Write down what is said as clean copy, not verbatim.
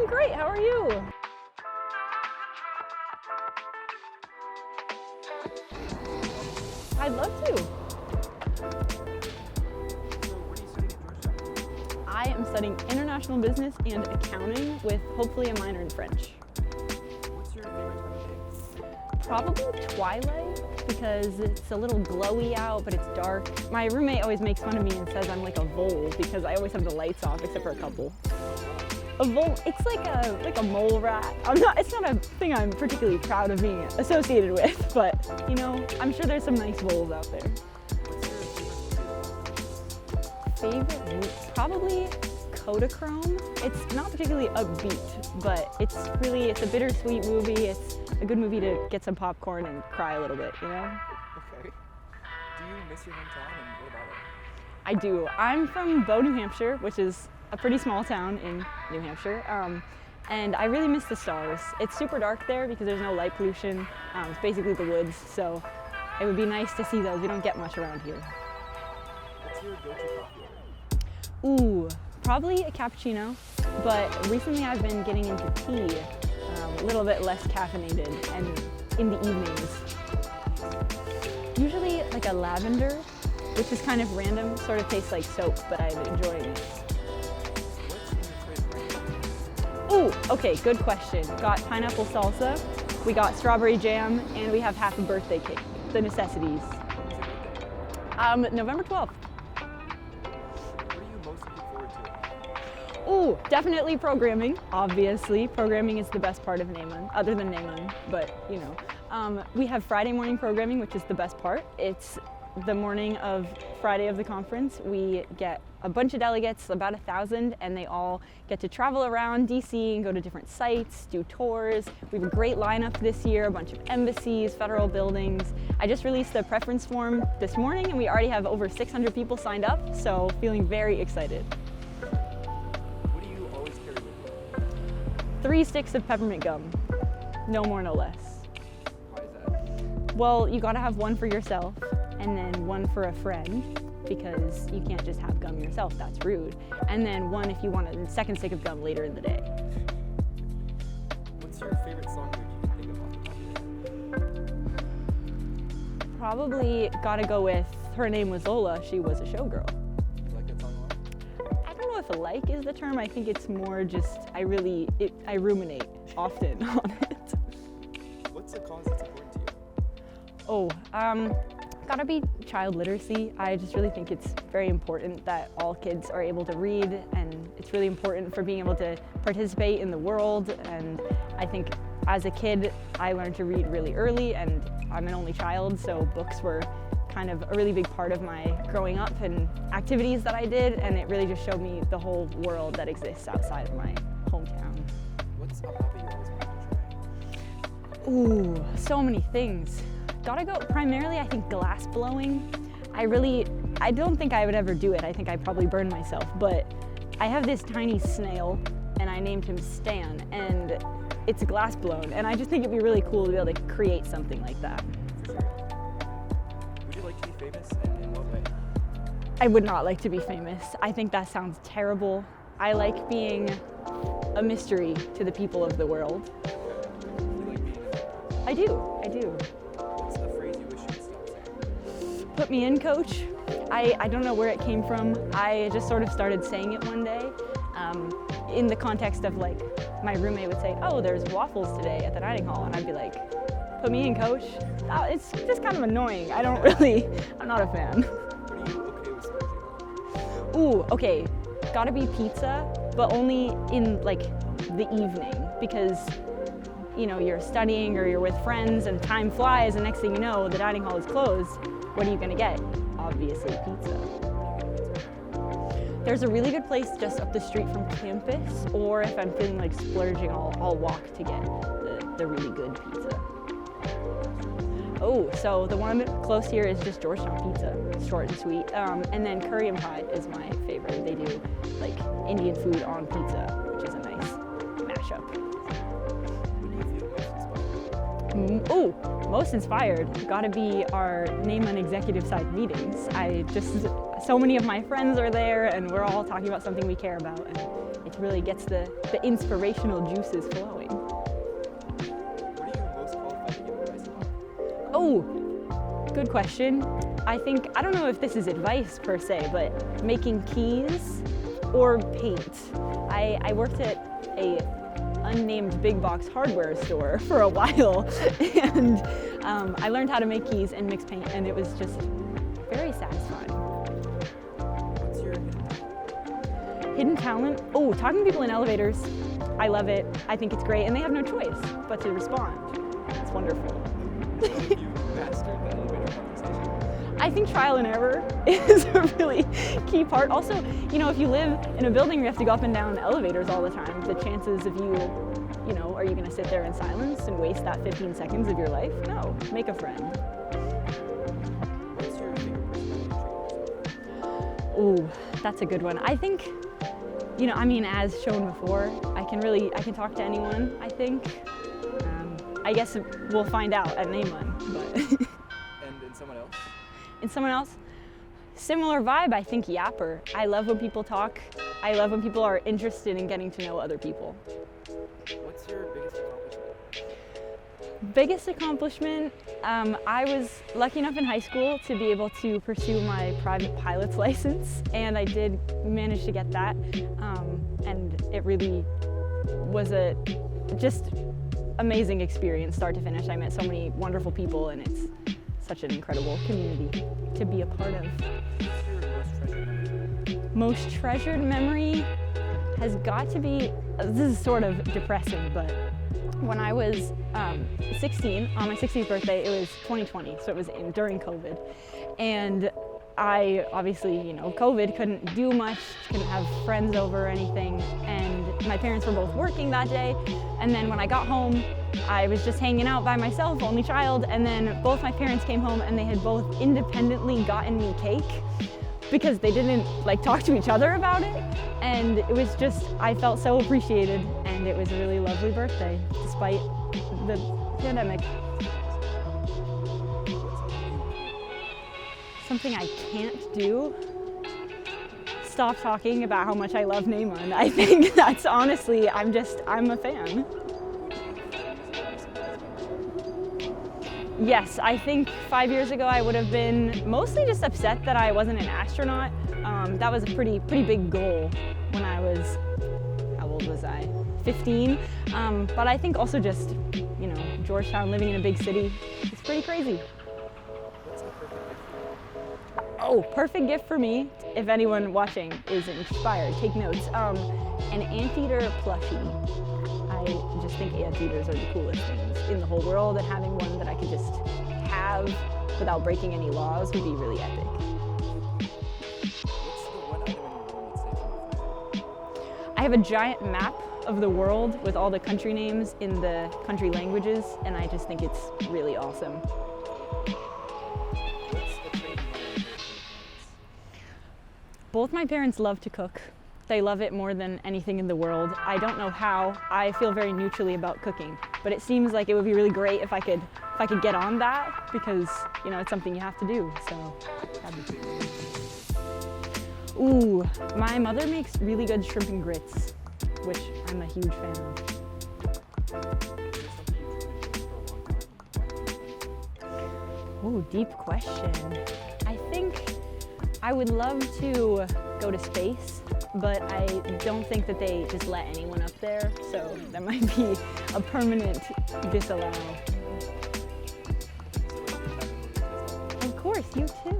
I'm great, how are you? I'd love to. I am studying international business and accounting with hopefully a minor in French. What's your favorite time of day? Probably twilight because it's a little glowy out, but it's dark. My roommate always makes fun of me and says I'm like a vole because I always have the lights off except for a couple. A vole, it's like a mole rat. It's not a thing I'm particularly proud of being associated with, but you know, I'm sure there's some nice voles out there. Favorite root? Probably Kodachrome. It's not particularly upbeat, but it's a bittersweet movie. It's a good movie to get some popcorn and cry a little bit, you know? Okay. Do you miss your hometown and what about it? I do. I'm from Bow, New Hampshire, which is a pretty small town in New Hampshire. And I really miss the stars. It's super dark there because there's no light pollution. It's basically the woods, so it would be nice to see those. We don't get much around here. What's your go-to coffee order? Ooh, probably a cappuccino, but recently I've been getting into tea, a little bit less caffeinated, and in the evenings. Usually like a lavender, which is kind of random, sort of tastes like soap, but I'm enjoying it. What's in your fridge right now? Ooh, okay, good question. Got pineapple salsa, we got strawberry jam, and we have half a birthday cake, the necessities. When's your birthday? November 12th. What are you most looking forward to? Ooh, definitely programming, obviously. Programming is the best part of NAIMUN, other than NAIMUN, but you know. We have Friday morning programming, which is the best part. It's the morning of Friday of the conference. We get a bunch of delegates, about 1,000, and they all get to travel around DC and go to different sites, do tours. We have a great lineup this year, a bunch of embassies, federal buildings. I just released the preference form this morning and we already have over 600 people signed up, so feeling very excited. What do you always carry with you? 3 sticks of peppermint gum, no more, no less. Why is that? Well, you gotta have one for yourself and then one for a friend because you can't just have gum yourself, that's rude. And then one if you want a second stick of gum later in the day. What's your favorite song that you can think of off the top of your head? Probably gotta go with Her Name Was Lola, She Was a Showgirl. Do you like that song a lot? I don't know if like is the term, I think it's more just, I ruminate often on it. What's a cause that's important to you? Oh, gotta be child literacy. I just really think it's very important that all kids are able to read, and it's really important for being able to participate in the world. And I think as a kid, I learned to read really early, and I'm an only child, so books were kind of a really big part of my growing up and activities that I did, and it really just showed me the whole world that exists outside of my hometown. What's a hobby you always wanted to try? Ooh, so many things. Gotta go, primarily I think glass blowing. I don't think I would ever do it. I think I'd probably burn myself, but I have this tiny snail and I named him Stan, and it's glass blown, and I just think it'd be really cool to be able to create something like that. For sure. Would you like to be famous, and in what way? I would not like to be famous. I think that sounds terrible. I like being a mystery to the people of the world. You like being in it? I do. What's a phrase you wish you could stop saying? Put me in, coach. I don't know where it came from. I just sort of started saying it one day in the context of like, my roommate would say, oh, there's waffles today at the dining hall, and I'd be like, put me in, coach. It's just kind of annoying. I'm not a fan. What are you okay with splurging on? Ooh, okay, gotta be pizza, but only in like the evening, because you know, you're studying or you're with friends and time flies, and next thing you know, the dining hall is closed. What are you gonna get? Obviously pizza. There's a really good place just up the street from campus, or if I'm feeling like splurging, I'll walk to get the really good pizza. Oh, so the one close here is just Georgetown pizza, short and sweet. And then curry and pie is my favorite. They do like Indian food on pizza, which is a nice mashup. Who do you feel most inspired? Ooh, most inspired, gotta be our NAIMUN executive side meetings. so many of my friends are there, and we're all talking about something we care about, and it really gets the inspirational juices flowing. What are you most qualified to give advice about? Oh, good question. I don't know if this is advice per se, but making keys or paint. I worked at a unnamed big box hardware store for a while, and I learned how to make keys and mix paint, and it was just very satisfying. What's your Hidden talent? Oh, talking to people in elevators. I love it. I think it's great, and they have no choice but to respond. It's wonderful. How have you mastered the elevator conversation? I think trial and error is a really key part. Also, if you live in a building where you have to go up and down elevators all the time, the chances of are you going to sit there in silence and waste that 15 seconds of your life? No, make a friend. What's your favorite personality trait? Oh, that's a good one. I think, as shown before, I can talk to anyone, I think. I guess we'll find out at NAIMUN, but. And in someone else? In someone else? Similar vibe, I think yapper. I love when people talk. I love when people are interested in getting to know other people. What's your biggest accomplishment? Biggest accomplishment, I was lucky enough in high school to be able to pursue my private pilot's license, and I did manage to get that, and it really was a just amazing experience, start to finish. I met so many wonderful people, and it's such an incredible community to be a part of. What's your most treasured memory? Most treasured memory has got to be, this is sort of depressing, but when I was 16, on my 16th birthday, it was 2020, so it was during COVID. And I obviously, COVID, couldn't do much, couldn't have friends over or anything, and my parents were both working that day. And then when I got home, I was just hanging out by myself, only child, and then both my parents came home and they had both independently gotten me cake because they didn't talk to each other about it. And it was just, I felt so appreciated, and it was a really lovely birthday despite the pandemic. Something I can't do? Stop talking about how much I love NAIMUN. I think that's honestly, I'm a fan. Yes, I think 5 years ago I would have been mostly just upset that I wasn't an astronaut. That was a pretty big goal when I was, how old was I? 15. But I think also just, Georgetown, living in a big city, it's pretty crazy. What's the perfect gift for you? Oh, perfect gift for me, if anyone watching is inspired, take notes. An anteater plushie. I just think anteaters are the coolest things in the whole world, and having one that I could just have without breaking any laws would be really epic. What's the one item in your room you'd save from a fire? I have a giant map of the world with all the country names in the country languages, and I just think it's really awesome. What's a trait you want to inherit from your parents? Both my parents love to cook. They love it more than anything in the world. I don't know how. I feel very neutrally about cooking, but it seems like it would be really great if I could get on that, because it's something you have to do. So that'd be cool. Ooh, my mother makes really good shrimp and grits, which I'm a huge fan of. Is there something you've truly wanted for a long time? Ooh, deep question. I think I would love to go to space, but I don't think that they just let anyone up there, so that might be a permanent disallow. Of course, you too.